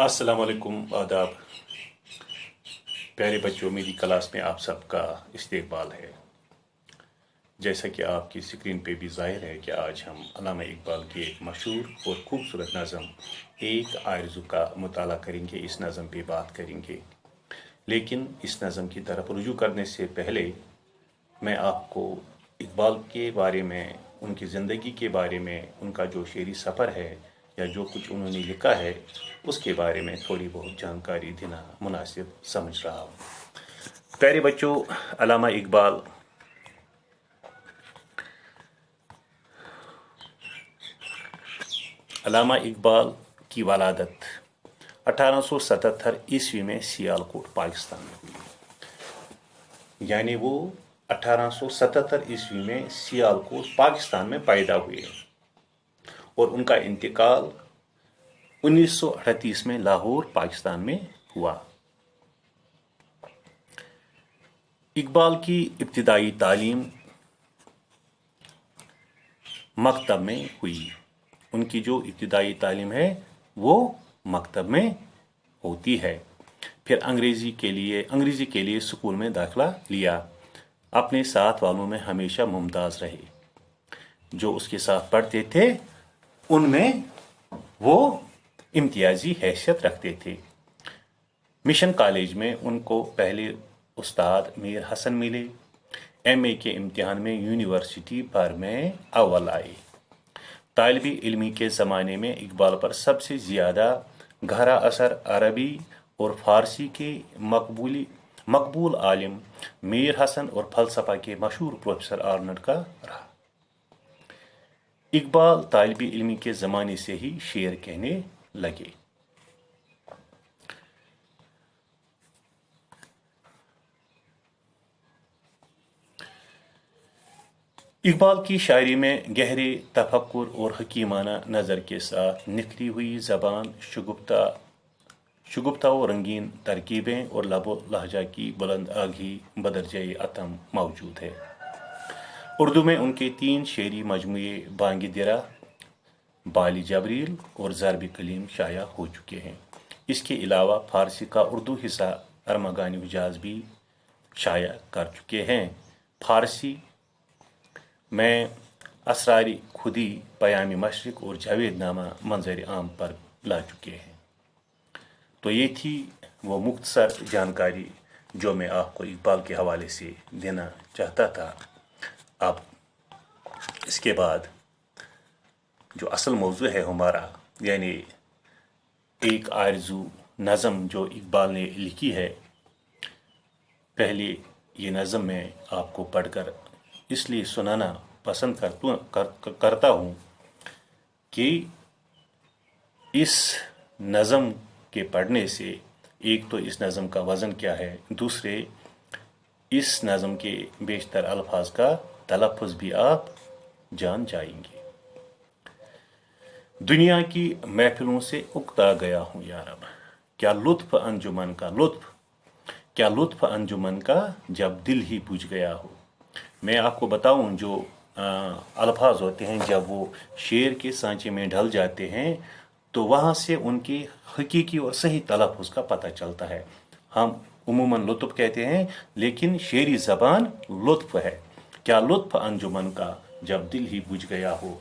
अस्सलाम वालेकुम आदाब। प्यारे बच्चों, मेरी क्लास में आप सबका इस्तकबाल है। जैसा कि आपकी स्क्रीन पे भी ज़ाहिर है कि आज हम अल्लामा इकबाल की एक मशहूर और ख़ूबसूरत नज़म एक आरज़ू का मुताला करेंगे। इस नज़म पे बात करेंगे, लेकिन इस नज़म की तरफ रुजू करने से पहले मैं आपको इकबाल के बारे में, उनकी ज़िंदगी के बारे में, उनका जो शेरी सफ़र है या जो कुछ उन्होंने लिखा है उसके बारे में थोड़ी बहुत जानकारी देना मुनासिब समझ रहा हूँ। प्यारे बच्चों, अल्लामा इकबाल की वलादत 1877 ईस्वी में सियालकोट पाकिस्तान में हुई। यानी वो 1877 ईस्वी में सियालकोट पाकिस्तान में पैदा हुए और उनका इंतकाल 1938 में लाहौर पाकिस्तान में हुआ। इकबाल की इब्तिदाई तालीम मकतब में हुई। उनकी जो इब्तिदाई तालीम है वो मकतब में होती है। फिर अंग्रेज़ी के लिए स्कूल में दाखिला लिया। अपने साथ वालों में हमेशा मुमताज़ रहे। जो उसके साथ पढ़ते थे उनमें वो इम्तियाजी हैसियत रखते थे। मिशन कॉलेज में उनको पहले उस्ताद मीर हसन मिले। एमए के इम्तिहान में यूनिवर्सिटी भर में अव्वल आए। तालिबी इल्मी के ज़माने में इकबाल पर सबसे ज़्यादा गहरा असर अरबी और फ़ारसी के मकबूल आलिम मीर हसन और फ़लसफ़ा के मशहूर प्रोफेसर आर्नल्ड का रहा। इकबाल तालिबी इल्मी के ज़माने से ही शेर कहने लगे। इकबाल की शायरी में गहरे तफक्कुर और हकीमाना नज़र के साथ निखरी हुई ज़बान, शुगुफ्ता और रंगीन तरकीबें और लबो लहजा की बुलंद आगी बदरजाए अतम मौजूद है। उर्दू में उनके 3 शेरी मजमूए बांगी दिरा, बाली जबरील और ज़रब कलीम शाया हो चुके हैं। इसके अलावा फ़ारसी का उर्दू हिस्सा अरमगानी उजाज भी शाया कर चुके हैं। फ़ारसी में असरारी खुदी, पयामी मशरिक और जावेद नामा मंजर आम पर ला चुके हैं। तो ये थी वो मुख्तसर जानकारी जो मैं आपको इकबाल के हवाले से देना चाहता था। अब इसके बाद जो असल मौजू है हमारा, यानी एक आरज़ू नज़म जो इकबाल ने लिखी है, पहले ये नज़म मैं आपको पढ़कर इसलिए सुनाना पसंद करता हूँ कि इस नज़म के पढ़ने से एक तो इस नज़म का वज़न क्या है, दूसरे इस नज़म के बेशतर अल्फाज का तलफ़्फ़ुज़ भी आप जान जाएंगे। दुनिया की महफिलों से उकता गया हूँ या रब, क्या लुत्फ़ अंजुमन का जब दिल ही बुझ गया हो। मैं आपको बताऊं, जो अल्फाज होते हैं जब वो शेर के सांचे में ढल जाते हैं तो वहाँ से उनकी हकीकी और सही तलफ़्फ़ुज़ का पता चलता है। हम उमूमन लुत्फ़ कहते हैं, लेकिन शेरी ज़बान लुत्फ़ है। क्या लुत्फ़ अंजुमन का जब दिल ही बुझ गया हो।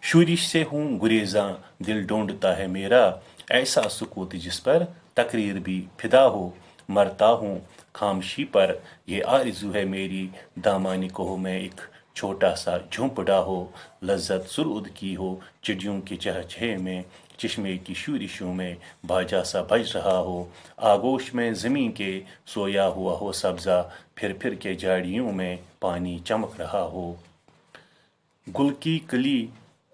शूरिश से हूँ गुरेज़ां दिल ढूंढता है मेरा, ऐसा सुकूत जिस पर तकरीर भी फिदा हो। मरता हूँ खामशी पर ये आरज़ू है मेरी, दामानी को हो मैं एक छोटा सा झोंपड़ा हो। लज्जत सुरूद की हो चिड़ियों के चहचहे में, चश्मे की शूरिशों में बाजा सा बज रहा हो। आगोश में ज़मीं के सोया हुआ हो सब्ज़ा, फिर के झाड़ियों में पानी चमक रहा हो। गुल की कली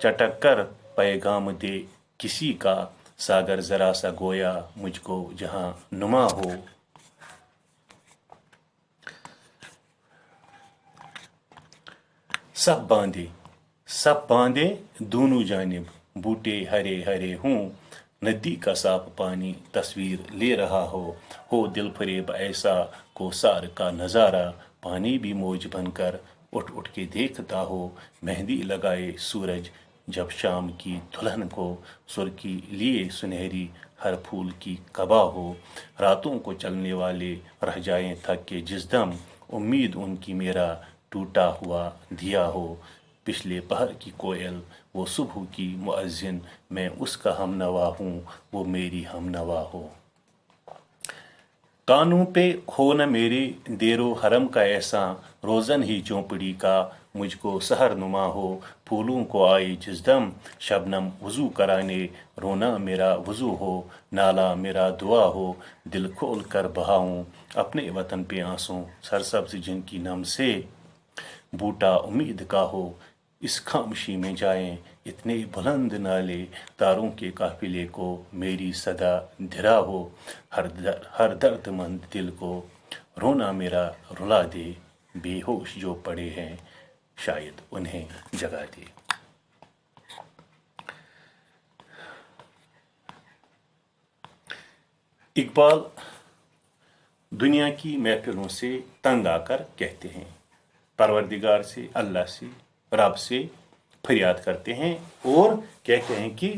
चटक कर पैगाम दे किसी का, सागर ज़रा सा गोया मुझको जहां नुमा हो। सब बांधे दोनों जानिब, बूटे हरे हरे हूँ। नदी का साफ पानी तस्वीर ले रहा हो दिल फरेब ऐसा कोसार का नज़ारा। पानी भी मौज बनकर उठ के देखता हो, मेहंदी लगाए सूरज जब शाम की दुल्हन को सुर्खी लिए सुनहरी हर फूल की कबा हो, रातों को चलने वाले रह जाएं थक के जिस दम, उम्मीद उनकी मेरा टूटा हुआ दिया हो। पिछले पहर की कोयल वो सुबह की मुअज्जिन, मैं उसका हमनवा हूँ वो मेरी हमनवा हो। कानों पे हो न मेरे देरो हरम का ऐसा, रोज़न ही चौपड़ी का मुझको सहर नुमा हो। फूलों को आई जिस दम शबनम वज़ू कराने, रोना मेरा वज़ू हो नाला मेरा दुआ हो। दिल खोल कर बहाऊं अपने वतन पे आंसू, सरसब्ज जिनकी नम से बूटा उम्मीद का हो। इस खामोशी में जाएं इतने बुलंद नाले, तारों के काफिले को मेरी सदा धिरा हो। हर दर्दमंद दिल को रोना मेरा रुला दे, बेहोश जो पड़े हैं शायद उन्हें जगा दे। इकबाल दुनिया की महफिलों से तंग आकर कहते हैं, परवरदिगार से, अल्लाह से, रब से फरियाद करते हैं और कहते हैं कि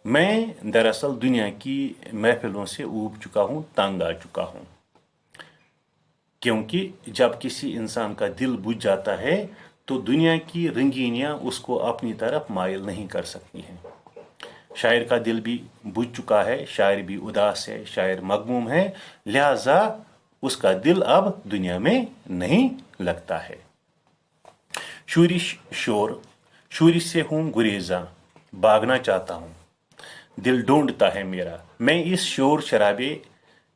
मैं दरअसल दुनिया की महफिलों से ऊब चुका हूँ, तंग आ चुका हूँ। क्योंकि जब किसी इंसान का दिल बुझ जाता है तो दुनिया की रंगीनियाँ उसको अपनी तरफ माइल नहीं कर सकती हैं। शायर का दिल भी बुझ चुका है, शायर भी उदास है, शायर मगमूम है, लिहाजा उसका दिल अब दुनिया में नहीं लगता है। शूरिश से हूँ गुरेजा, भागना चाहता हूँ, दिल ढूंढता है मेरा। मैं इस शोर शराबे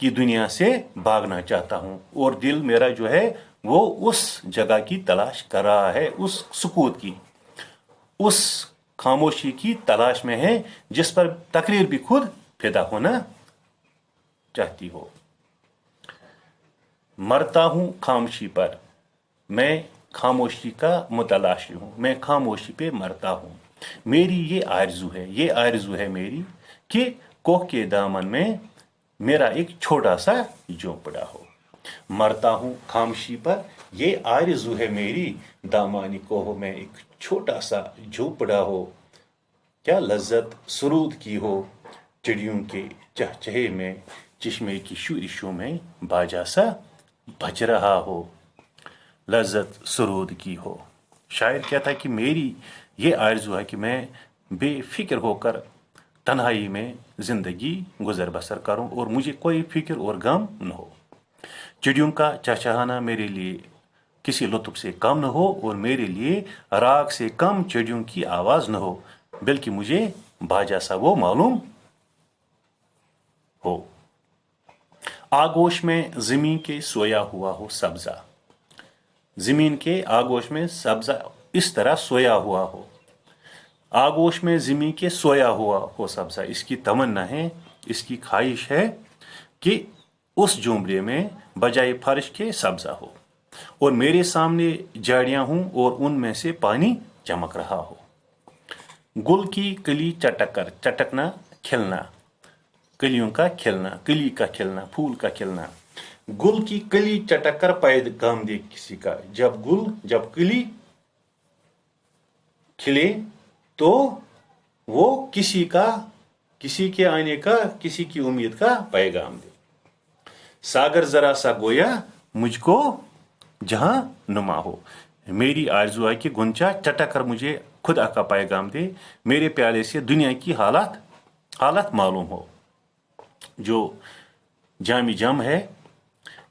की दुनिया से भागना चाहता हूँ और दिल मेरा जो है वो उस जगह की तलाश कर रहा है, उस सुकूत की, उस खामोशी की तलाश में है जिस पर तकरीर भी खुद फिदा होना चाहती हो। मरता हूँ खामोशी पर, मैं खामोशी का मुतलाशी हूँ, मैं खामोशी पे मरता हूँ। मेरी ये आरज़ू है मेरी कि कोह के दामन में मेरा एक छोटा सा झोंपड़ा हो। मरता हूँ खामोशी पर, ये आरज़ू है मेरी, दामानी कोह में एक छोटा सा झोंपड़ा हो। क्या लज्जत सुरूद की हो, चिड़ियों के चहचहे में, चश्मे की शूरिशों में बाजा सा बज रहा हो। लज्जत सुरूद की हो। शायर कहता है कि मेरी ये आरज़ू है कि मैं बेफिक्र होकर तन्हाई में ज़िंदगी गुजर बसर करूं और मुझे कोई फिक्र और गम न हो। चिड़ियों का चहचहाना मेरे लिए किसी लुत्फ़ से कम न हो और मेरे लिए राग से कम चिड़ियों की आवाज़ न हो, बल्कि मुझे बाजा सा वो मालूम हो। आगोश में ज़मीन के सोया हुआ हो सब्ज़ा, ज़मीन के आगोश में सब्ज़ा इस तरह सोया हुआ हो। आगोश में ज़मीन के सोया हुआ हो सब्ज़ा, इसकी तमन्ना है, इसकी ख्वाहिश है कि उस झुंबरे में बजाय फर्श के सब्ज़ा हो और मेरे सामने झाड़ियाँ हों और उनमें से पानी चमक रहा हो। गुल की कली चटकना खिलना, कलियों का खिलना, कली का खिलना, फूल का खिलना। गुल की कली चटक कर पैगाम दे किसी का। जब कली खिले तो वो किसी के आने का, किसी की उम्मीद का पैगाम दे। सागर जरा सा गोया मुझको जहां नुमा हो, मेरी आरज़ू है कि गुंचा चटक कर मुझे खुदा का पैगाम दे, मेरे प्याले से दुनिया की हालत मालूम हो। जो जामी जम है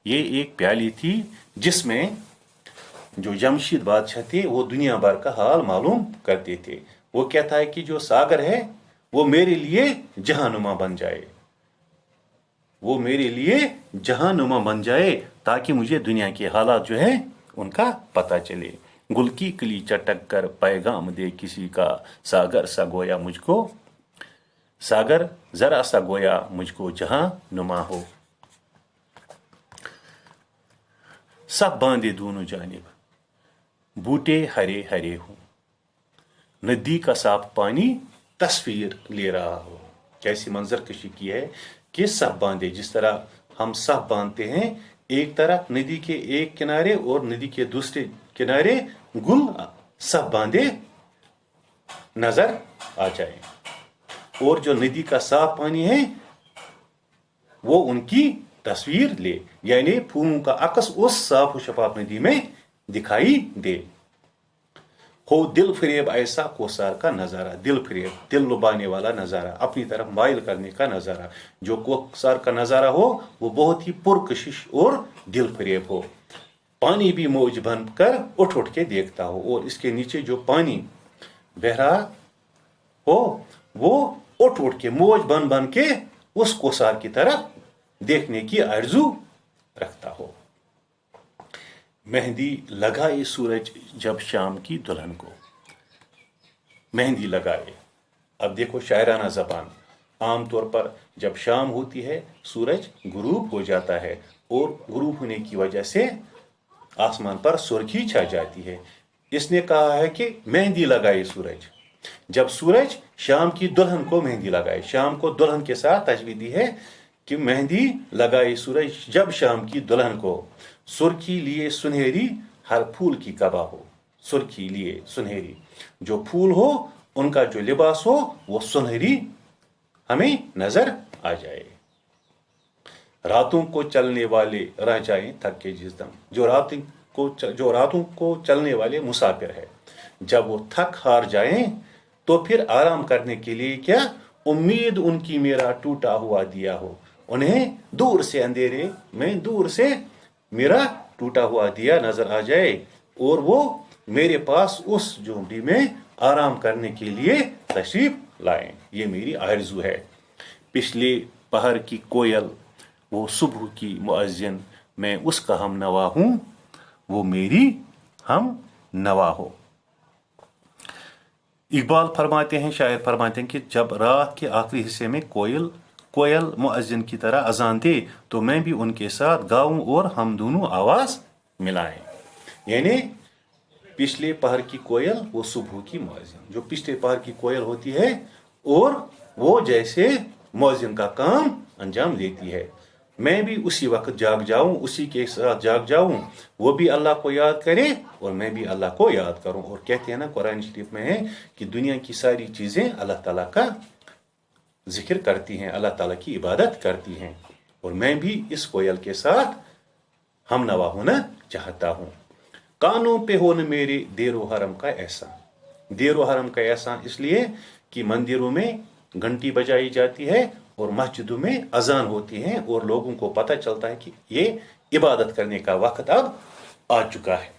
ये एक प्याली थी जिसमें जो जमशीद बादशाह थे वो दुनिया भर का हाल मालूम करते थे। वो कहता है कि जो सागर है वो मेरे लिए जहानुमा बन जाए, वो मेरे लिए जहानुमा बन जाए ताकि मुझे दुनिया के हालात जो है उनका पता चले। गुल की कली चटक कर पैगाम दे किसी का, सागर सा गोया मुझको, सागर जरा सा गोया मुझको जहां नुमा हो। सब बांधे दोनों जानिब, बूटे हरे हरे हो, नदी का साफ पानी तस्वीर ले रहा हो। कैसी मंजर कशी की है कि सब बांधे, जिस तरह हम सब बांधते हैं, एक तरफ नदी के एक किनारे और नदी के दूसरे किनारे गुल सब बांधे नजर आ जाए, और जो नदी का साफ पानी है वो उनकी तस्वीर ले, यानी फूलों का अक्स उस साफ शफाफ नदी में दिखाई दे। हो दिल फरेब ऐसा कोसार का नज़ारा, दिल फरेब दिल लुभाने वाला नज़ारा, अपनी तरफ माइल करने का नज़ारा। जो कोसार का नज़ारा हो वो बहुत ही पुरकशिश और दिल फरेब हो। पानी भी मौज बन कर उठ उठ के देखता हो, और इसके नीचे जो पानी बह रहा हो वो उठ उठ के मौज बन बन के उस कोसार की तरफ देखने की आरजू रखता हो। मेहंदी लगाए सूरज जब शाम की दुल्हन को, मेहंदी लगाए। अब देखो शायराना जबान, आम तौर पर जब शाम होती है सूरज गुरूब हो जाता है, और गुरूब होने की वजह से आसमान पर सुर्खी छा जाती है। इसने कहा है कि मेहंदी लगाए सूरज, जब सूरज शाम की दुल्हन को मेहंदी लगाए। शाम को दुल्हन के साथ तजवीज़ दी है कि मेहंदी लगाए सूरज जब शाम की दुल्हन को, सुर्खी लिए सुनहरी हर फूल की कबा हो। सुर्खी लिए सुनहरी, जो फूल हो उनका जो लिबास हो वो सुनहरी हमें नजर आ जाए। रातों को चलने वाले रह जाएं थक के जिस दम, जो रातों को चलने वाले मुसाफिर है, जब वो थक हार जाएं तो फिर आराम करने के लिए क्या उम्मीद उनकी मेरा टूटा हुआ दिया हो। उन्हें दूर से अंधेरे में दूर से मेरा टूटा हुआ दिया नजर आ जाए, और वो मेरे पास उस झोंपड़ी में आराम करने के लिए तशरीफ लाएं। ये मेरी आरज़ू है। पिछले पहर की कोयल वो सुबह की मुअज्जिन, मैं उसका हम नवा हूँ वो मेरी हम नवा हो। इकबाल फरमाते हैं, शायर फरमाते हैं कि जब रात के आखिरी हिस्से में कोयल मुअज्जिन की तरह अजान दे तो मैं भी उनके साथ गाऊं और हम दोनों आवाज मिलाएं। यानी पिछले पहर की कोयल वो सुबह की मुअज्जिन, जो पिछले पहर की कोयल होती है और वो जैसे मुअज्जिन का काम अंजाम देती है, मैं भी उसी वक्त जाग जाऊं, उसी के साथ जाग जाऊं। वो भी अल्लाह को याद करे और मैं भी अल्लाह को याद करूं। और कहते हैं ना कुरान शरीफ में है कि दुनिया की सारी चीजें अल्लाह ताला का जिक्र करती हैं, अल्लाह ताला की इबादत करती हैं, और मैं भी इस कोयल के साथ हम नवा होना चाहता हूँ। कानों पे हो न मेरे देरो हरम का ऐसा, देरो हरम का ऐसा इसलिए कि मंदिरों में घंटी बजाई जाती है और मस्जिदों में अजान होती है, और लोगों को पता चलता है कि ये इबादत करने का वक्त अब आ चुका है।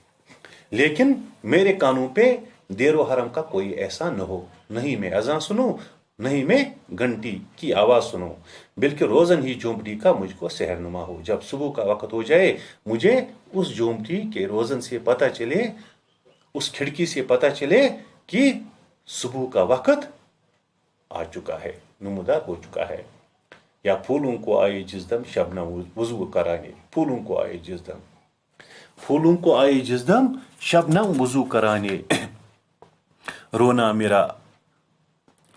लेकिन मेरे कानों पे देरो हरम का कोई ऐसा न हो, नहीं मैं अजान सुनूं, नहीं मैं घंटी की आवाज सुनूं, बल्कि रोजन ही झोंपड़ी का मुझको सहरनुमा हो। जब सुबह का वक्त हो जाए मुझे उस झोंपड़ी के रोजन से पता चले, उस खिड़की से पता चले कि सुबह का वक्त आ चुका है, नमूदार हो चुका है। या फूलों को आए जिस दम शबनम वजू कराने, फूलों को आए जिस दम, फूलों को आए जिस दम शबनम वजू कराने, रोना मेरा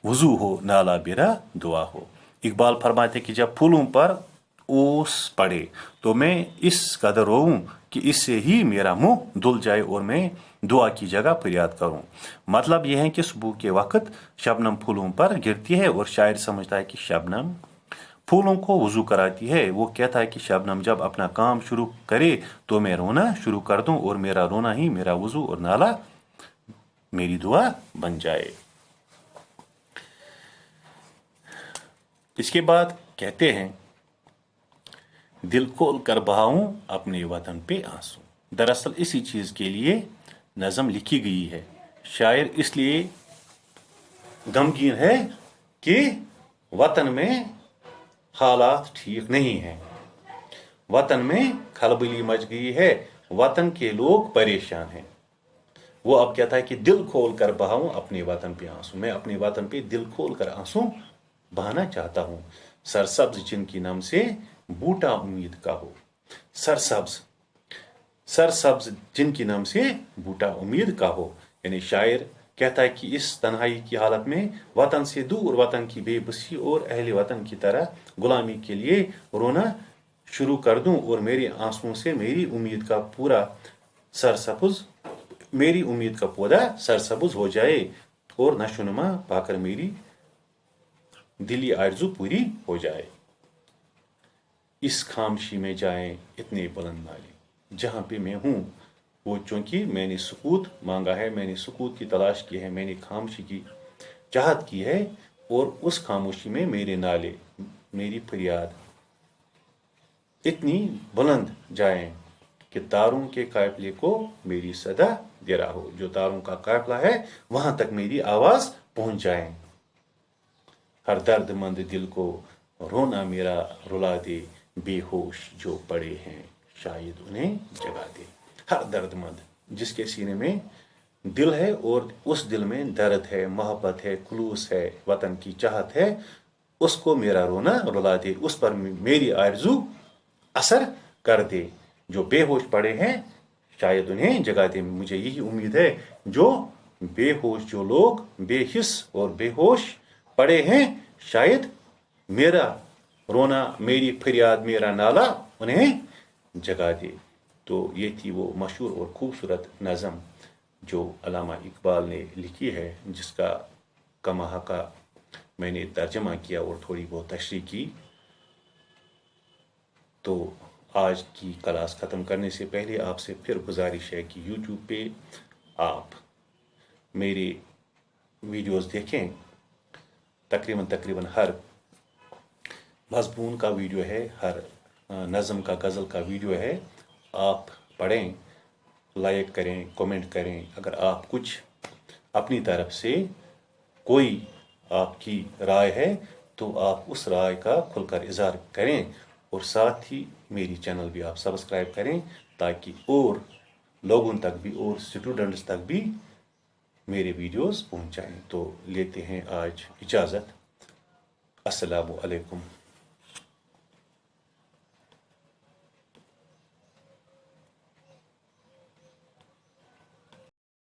वजू हो नाला मेरा दुआ हो। इकबाल फरमाते कि जब फूलों पर ओस पड़े तो मैं इस कदर रोऊं कि इससे ही मेरा मुंह धुल जाए और मैं दुआ की जगह फरियाद करूं। मतलब यह है कि सुबह के वक्त शबनम फूलों पर गिरती है और शायर समझता है कि शबनम फूलों को वजू कराती है। वो कहता है कि शबनम जब अपना काम शुरू करे तो मैं रोना शुरू कर दूं और मेरा रोना ही मेरा वजू और नाला मेरी दुआ बन जाए। इसके बाद कहते हैं दिल खोल कर बहाऊं अपने वतन पे आंसू। दरअसल इसी चीज़ के लिए नज़म लिखी गई है। शायर इसलिए गमगीन है कि वतन में हालात ठीक नहीं हैं, वतन में खलबली मच गई है, वतन के लोग परेशान हैं। वो अब कहता है कि दिल खोल कर बहाऊं अपने वतन पे आंसू, मैं अपने वतन पे दिल खोल कर आंसू बहाना चाहता हूँ। सरसब्ज जिनकी नाम से बूटा उम्मीद का हो, सरसब्ज जिनकी नाम से बूटा उम्मीद का हो। यानी शायर कहता है कि इस तन्हाई की हालत में वतन से दूर, वतन की बेबसी और अहले वतन की तरह गुलामी के लिए रोना शुरू कर दूं और मेरे आंसुओं से मेरी उम्मीद का पौधा सरसब्ज हो जाए। और नशोनुमा पाकर मेरी दिली आरज़ू पूरी हो जाए। इस खामोशी में जाएं इतने बुलंद नाले, जहाँ पे मैं हूँ वो चूँकि मैंने सुकूत मांगा है, मैंने सुकूत की तलाश की है, मैंने खामोशी की चाहत की है, और उस खामोशी में मेरे नाले, मेरी फरियाद इतनी बुलंद जाएं कि तारों के काफिले को मेरी सदा दे रहा हो। जो तारों का काफिला है वहां तक मेरी आवाज पहुंच जाए। हर दर्दमंद दिल को रोना मेरा रुला दे, बेहोश जो पड़े हैं शायद उन्हें जगा दे। हर दर्दमंद, जिसके सीने में दिल है और उस दिल में दर्द है, मोहब्बत है, खुलूस है, वतन की चाहत है, उसको मेरा रोना रुला दे, उस पर मेरी आरज़ू असर कर दे। जो बेहोश पड़े हैं शायद उन्हें जगा दे। मुझे यही उम्मीद है जो बेहोश, जो लोग बेहिस और बेहोश पड़े हैं, शायद मेरा रोना, मेरी फरियाद, मेरा नाला उन्हें जगा दे। तो ये थी वो मशहूर और खूबसूरत नज़म जो अल्लामा इकबाल ने लिखी है, जिसका कमाहा का मैंने तर्जमा किया और थोड़ी बहुत तशरीह की। तो आज की क्लास ख़त्म करने से पहले आपसे फिर गुजारिश है कि YouTube पे आप मेरे वीडियोस देखें। तकरीबन हर मज़मून का वीडियो है, हर नज़म का, गज़ल का वीडियो है। आप पढ़ें, लाइक करें, कमेंट करें। अगर आप कुछ अपनी तरफ से कोई आपकी राय है तो आप उस राय का खुलकर इज़हार करें, और साथ ही मेरी चैनल भी आप सब्सक्राइब करें ताकि और लोगों तक भी, और स्टूडेंट्स तक भी मेरे वीडियोस पहुंच जाएं। तो लेते हैं आज इजाज़त। अस्सलामु अलैकुम।